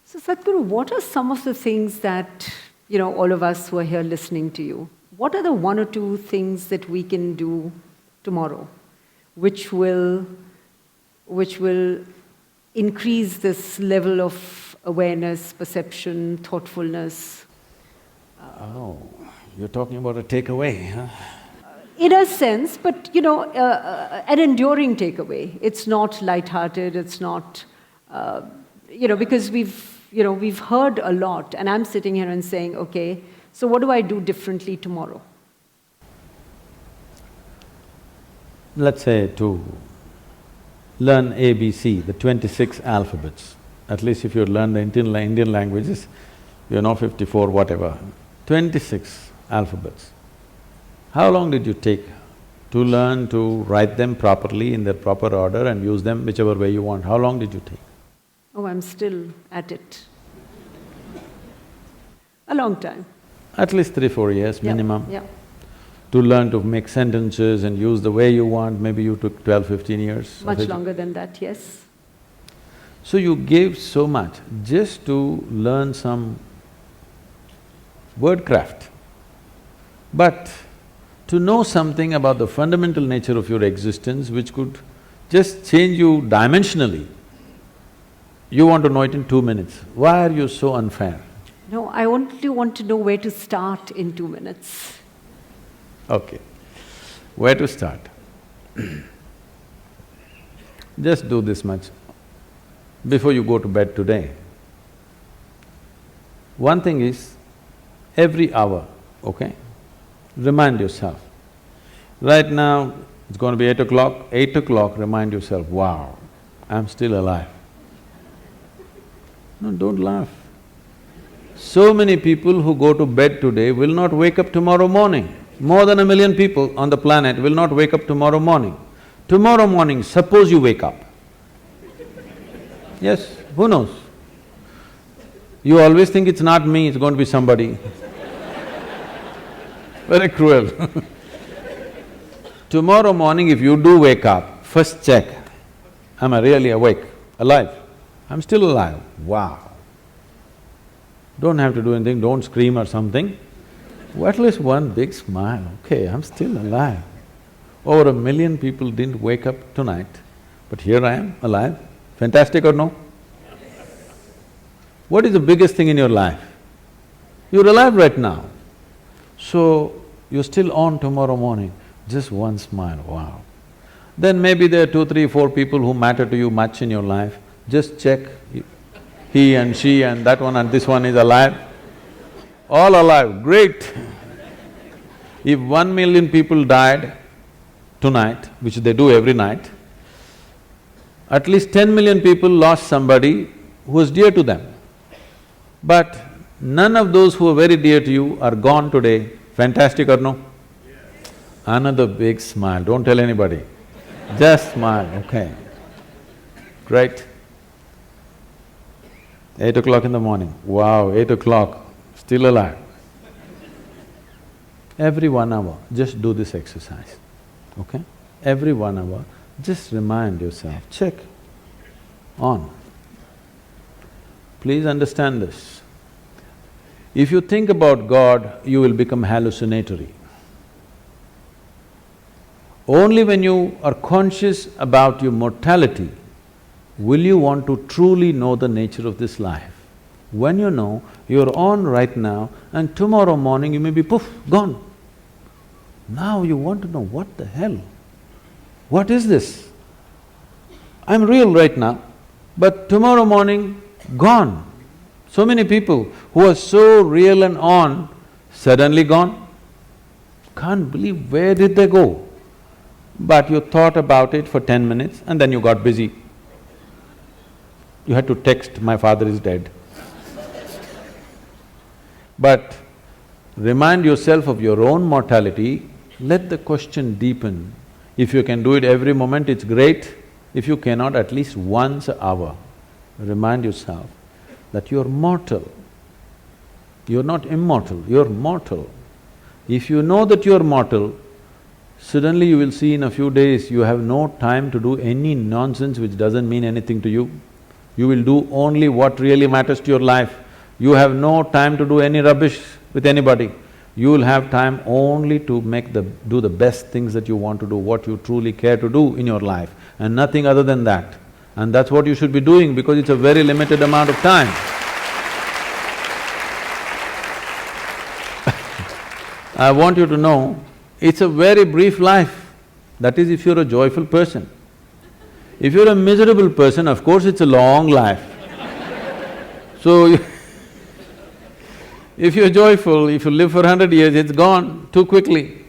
So, Sadhguru, what are some of the things that, all of us who are here listening to you, what are the one or two things that we can do tomorrow which will increase this level of awareness, perception, thoughtfulness? Oh, you're talking about a takeaway, huh? In a sense, but an enduring takeaway. It's not lighthearted, it's not, because we've heard a lot, and I'm sitting here and saying, okay, so what do I do differently tomorrow? Let's say to learn ABC, the 26 alphabets. At least if you learn the Indian languages, you know 54, whatever. 26 alphabets. How long did you take to learn to write them properly in their proper order and use them whichever way you want? How long did you take? Oh, I'm still at it. A long time. At least 3-4 years minimum. Yeah. To learn to make sentences and use the way you want, maybe you took 12-15 years. Much longer than that, yes. So you gave so much just to learn some wordcraft. But to know something about the fundamental nature of your existence which could just change you dimensionally, you want to know it in 2 minutes. Why are you so unfair? No, I only want to know where to start in 2 minutes. Okay. Where to start? Just do this much. Before you go to bed today, one thing is, every hour, okay, remind yourself. Right now, it's going to be 8 o'clock, remind yourself, wow, I'm still alive. No, don't laugh. So many people who go to bed today will not wake up tomorrow morning. More than 1 million people on the planet will not wake up tomorrow morning. Tomorrow morning, suppose you wake up. Yes, who knows? You always think it's not me, it's going to be somebody. Very cruel. Tomorrow morning if you do wake up, first check, am I really awake, alive? I'm still alive, wow. Don't have to do anything, don't scream or something. At least one big smile, okay, I'm still alive. Over 1 million people didn't wake up tonight, but here I am, alive. Fantastic or no? What is the biggest thing in your life? You're alive right now. So, you're still on tomorrow morning, just one smile, wow. Then maybe there are 2, 3, 4 people who matter to you much in your life, just check, he and she and that one and this one is alive. All alive, great. If 1 million people died tonight, which they do every night, at least 10 million people lost somebody who was dear to them. But none of those who are very dear to you are gone today. Fantastic or no? Another big smile, don't tell anybody. Just smile, okay. Great. 8 o'clock in the morning, wow, 8 o'clock, still alive. Every 1 hour, just do this exercise, okay? Every 1 hour, just remind yourself, check, on. Please understand this. If you think about God, you will become hallucinatory. Only when you are conscious about your mortality will you want to truly know the nature of this life. When you know, you're on right now and tomorrow morning you may be poof, gone. Now you want to know, what the hell? What is this? I'm real right now, but tomorrow morning, gone. So many people who are so real and on, suddenly gone. Can't believe, where did they go? But you thought about it for 10 minutes and then you got busy. You had to text, my father is dead. But remind yourself of your own mortality, let the question deepen. If you can do it every moment, it's great. If you cannot, at least once an hour, remind yourself that you're mortal. You're not immortal, you're mortal. If you know that you're mortal, suddenly you will see in a few days you have no time to do any nonsense which doesn't mean anything to you. You will do only what really matters to your life. You have no time to do any rubbish with anybody. You will have time only to do the best things that you want to do, what you truly care to do in your life, and nothing other than that. And that's what you should be doing because it's a very limited amount of time. I want you to know, it's a very brief life. That is if you're a joyful person. If you're a miserable person, of course it's a long life. So, if you're joyful, if you live for 100 years, it's gone too quickly.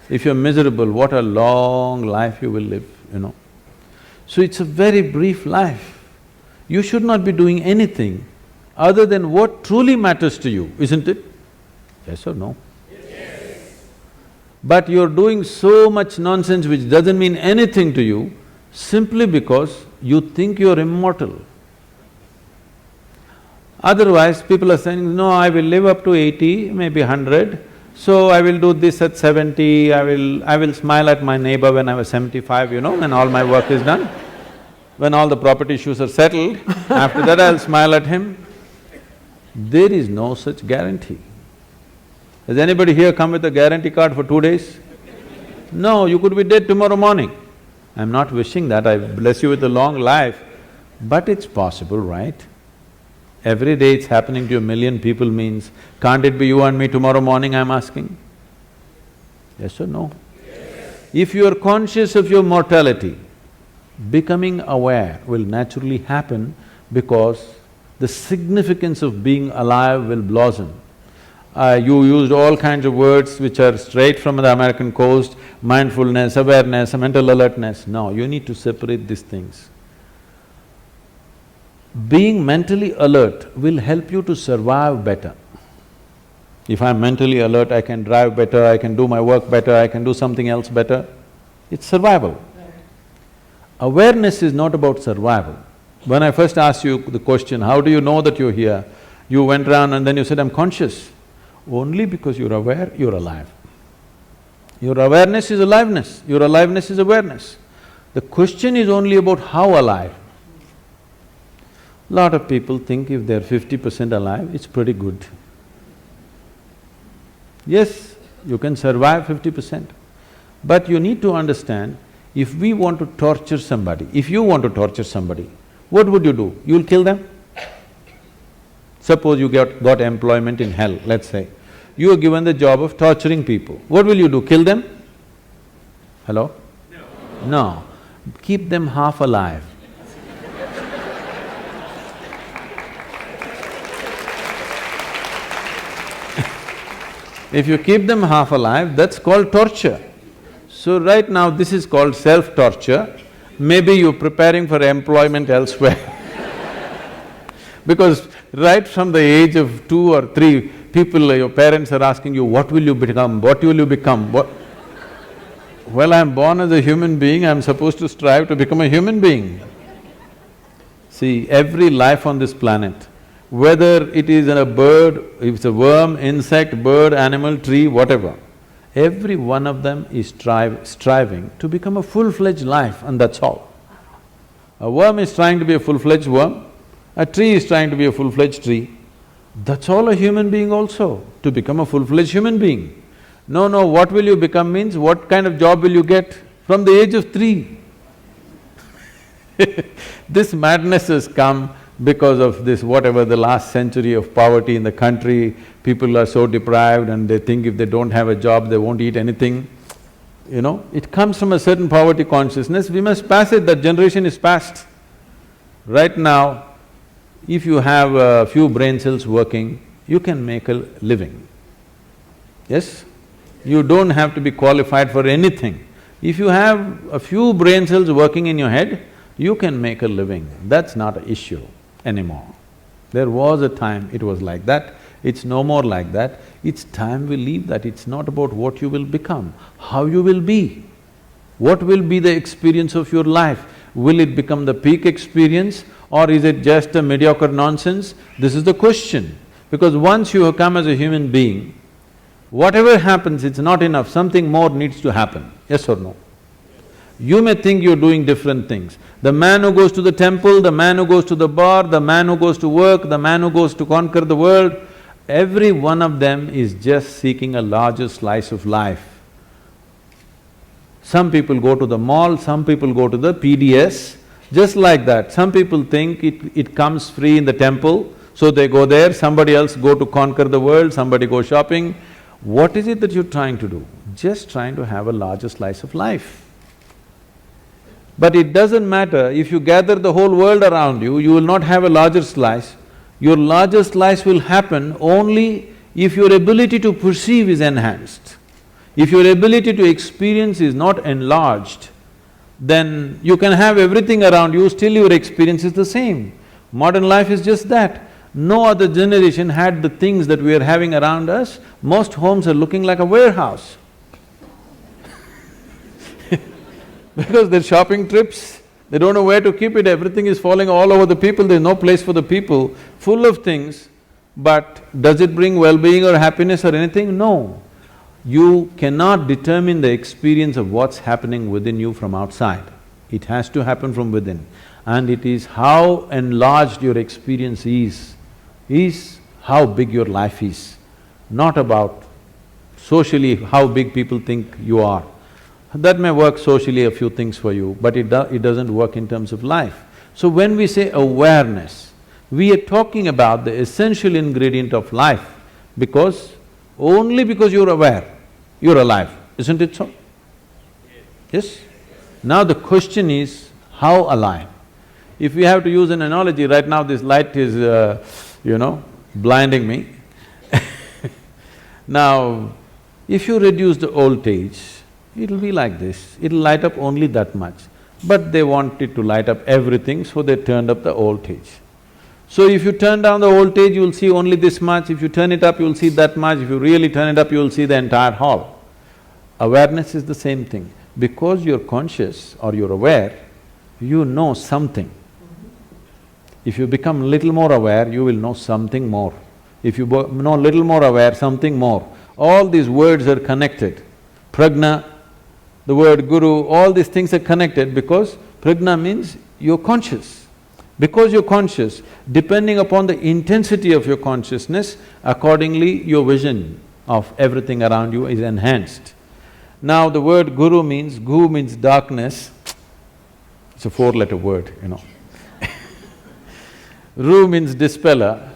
If you're miserable, what a long life you will live, you know. So it's a very brief life. You should not be doing anything other than what truly matters to you, isn't it? Yes or no? Yes. But you're doing so much nonsense which doesn't mean anything to you simply because you think you're immortal. Otherwise, people are saying, no, I will live up to 80, maybe 100, so I will do this at 70, I will smile at my neighbor when I was 75, you know, when all my work is done. When all the property issues are settled, after that I'll smile at him. There is no such guarantee. Has anybody here come with a guarantee card for 2 days? No, you could be dead tomorrow morning. I'm not wishing that, I bless you with a long life, but it's possible, right? Every day it's happening to 1,000,000 people means, can't it be you and me tomorrow morning, I'm asking? Yes or no? Yes. If you are conscious of your mortality, becoming aware will naturally happen because the significance of being alive will blossom. You used all kinds of words which are straight from the American coast, mindfulness, awareness, mental alertness. No, you need to separate these things. Being mentally alert will help you to survive better. If I'm mentally alert, I can drive better, I can do my work better, I can do something else better. It's survival. Awareness is not about survival. When I first asked you the question, how do you know that you're here? You went around and then you said, I'm conscious. Only because you're aware, you're alive. Your awareness is aliveness, your aliveness is awareness. The question is only about how alive. Lot of people think if they're 50% alive, it's pretty good. Yes, you can survive 50%. But you need to understand, if we want to torture somebody, if you want to torture somebody, what would you do? You'll kill them? Suppose you got employment in hell, let's say. You are given the job of torturing people. What will you do? Kill them? Hello? No. No. Keep them half alive. If you keep them half alive, that's called torture. So right now this is called self-torture. Maybe you're preparing for employment elsewhere. Because right from the age of 2 or 3, people, your parents are asking you, what will you become, what will you become, what… Well, I'm born as a human being, I'm supposed to strive to become a human being. See, every life on this planet, whether it is a bird, if it's a worm, insect, bird, animal, tree, whatever, every one of them is striving to become a full-fledged life, and that's all. A worm is trying to be a full-fledged worm, a tree is trying to be a full-fledged tree. That's all a human being also, to become a full-fledged human being. No, what will you become means what kind of job will you get from the age of 3? This madness has come because of this, whatever the last century of poverty in the country, people are so deprived and they think if they don't have a job, they won't eat anything. You know, it comes from a certain poverty consciousness, we must pass it, that generation is past. Right now, if you have a few brain cells working, you can make a living. Yes? You don't have to be qualified for anything. If you have a few brain cells working in your head, you can make a living. That's not an issue anymore. There was a time it was like that, it's no more like that. It's time we leave that. It's not about what you will become, how you will be. What will be the experience of your life? Will it become the peak experience or is it just a mediocre nonsense? This is the question. Because once you have come as a human being, whatever happens, it's not enough, something more needs to happen, yes or no? You may think you're doing different things. The man who goes to the temple, the man who goes to the bar, the man who goes to work, the man who goes to conquer the world, every one of them is just seeking a larger slice of life. Some people go to the mall, some people go to the PDS, just like that. Some people think it comes free in the temple, so they go there, somebody else go to conquer the world, somebody go shopping. What is it that you're trying to do? Just trying to have a larger slice of life. But it doesn't matter, if you gather the whole world around you, you will not have a larger slice. Your larger slice will happen only if your ability to perceive is enhanced. If your ability to experience is not enlarged, then you can have everything around you, still your experience is the same. Modern life is just that. No other generation had the things that we are having around us. Most homes are looking like a warehouse. Because they're shopping trips, they don't know where to keep it, everything is falling all over the people, there's no place for the people, full of things. But does it bring well-being or happiness or anything? No. You cannot determine the experience of what's happening within you from outside. It has to happen from within. And it is how enlarged your experience is how big your life is. Not about socially how big people think you are. That may work socially a few things for you, but it doesn't work in terms of life. So when we say awareness, we are talking about the essential ingredient of life, because only because you're aware, you're alive, isn't it so? Yes? Now the question is, how alive? If we have to use an analogy, right now this light is, blinding me. Now, if you reduce the voltage, it'll be like this, it'll light up only that much. But they want it to light up everything, so they turned up the voltage. So if you turn down the voltage, you'll see only this much, if you turn it up, you'll see that much, if you really turn it up, you'll see the entire hall. Awareness is the same thing. Because you're conscious or you're aware, you know something. If you become little more aware, you will know something more. If you know little more aware, something more. All these words are connected. Prajna, the word guru, all these things are connected because prajna means you're conscious. Because you're conscious, depending upon the intensity of your consciousness, accordingly your vision of everything around you is enhanced. Now the word guru means, gu means darkness, it's a four-letter word, Ru means dispeller.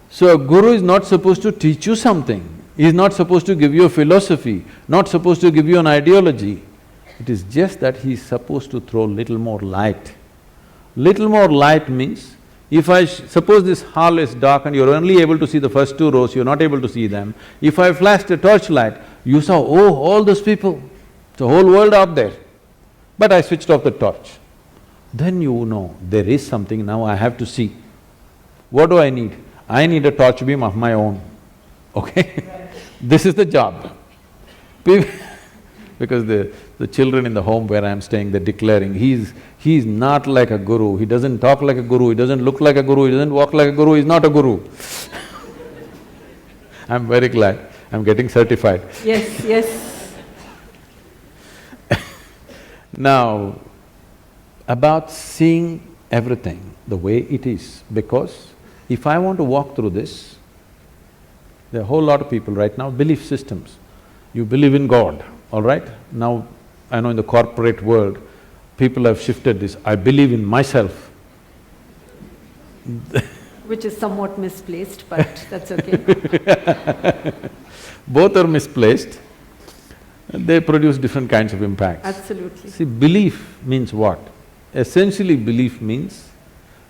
So a guru is not supposed to teach you something, he is not supposed to give you a philosophy, not supposed to give you an ideology. It is just that he is supposed to throw little more light. Little more light means, if suppose this hall is dark and you're only able to see the first two rows, you're not able to see them. If I flashed a torchlight, you saw, oh, all those people, the whole world out there. But I switched off the torch. Then you know, there is something, now I have to see. What do I need? I need a torch beam of my own, okay? This is the job. Because the children in the home where I'm staying, they're declaring, he's not like a guru, he doesn't talk like a guru, he doesn't look like a guru, he doesn't walk like a guru, he's not a guru. I'm very glad, I'm getting certified. Yes, yes. Now, about seeing everything the way it is, because if I want to walk through this, there are a whole lot of people right now, belief systems. You believe in God, all right? Now, I know in the corporate world, people have shifted this, I believe in myself. Which is somewhat misplaced, but that's okay. Both are misplaced, they produce different kinds of impacts. Absolutely. See, belief means what? Essentially, belief means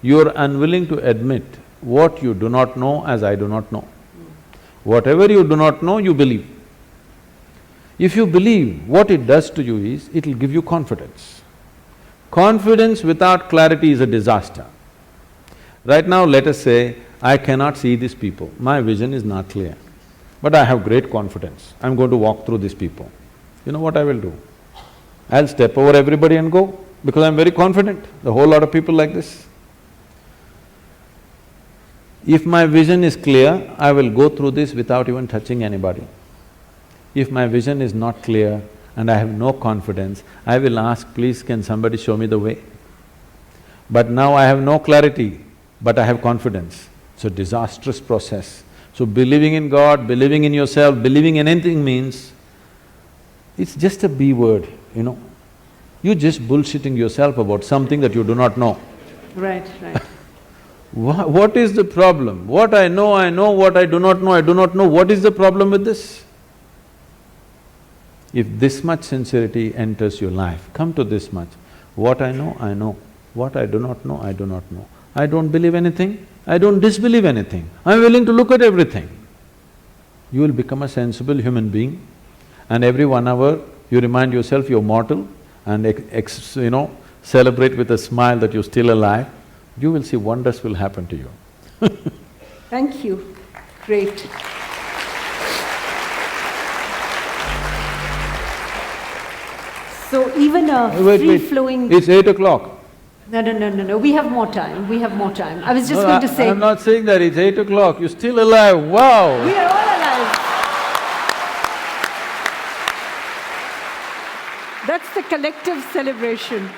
you're unwilling to admit what you do not know as I do not know. Whatever you do not know, you believe. If you believe, what it does to you is, it'll give you confidence. Confidence without clarity is a disaster. Right now, let us say, I cannot see these people, my vision is not clear. But I have great confidence, I'm going to walk through these people. You know what I will do? I'll step over everybody and go, because I'm very confident, the whole lot of people like this. If my vision is clear, I will go through this without even touching anybody. If my vision is not clear, and I have no confidence, I will ask, please can somebody show me the way? But now I have no clarity, but I have confidence. It's a disastrous process. So believing in God, believing in yourself, believing in anything means, it's just a B word, you know. You're just bullshitting yourself about something that you do not know. Right, right. What is the problem? What I know, what I do not know, I do not know. What is the problem with this? If this much sincerity enters your life, come to this much. What I know, I know. What I do not know, I do not know. I don't believe anything, I don't disbelieve anything. I'm willing to look at everything. You will become a sensible human being, and every 1 hour you remind yourself you're mortal and celebrate with a smile that you're still alive. You will see wonders will happen to you. Thank you. Great. So even a free-flowing… It's 8 o'clock. No, we have more time, we have more time. I was just going to say… I'm not saying that, it's 8 o'clock, you're still alive, wow! We are all alive. That's the collective celebration.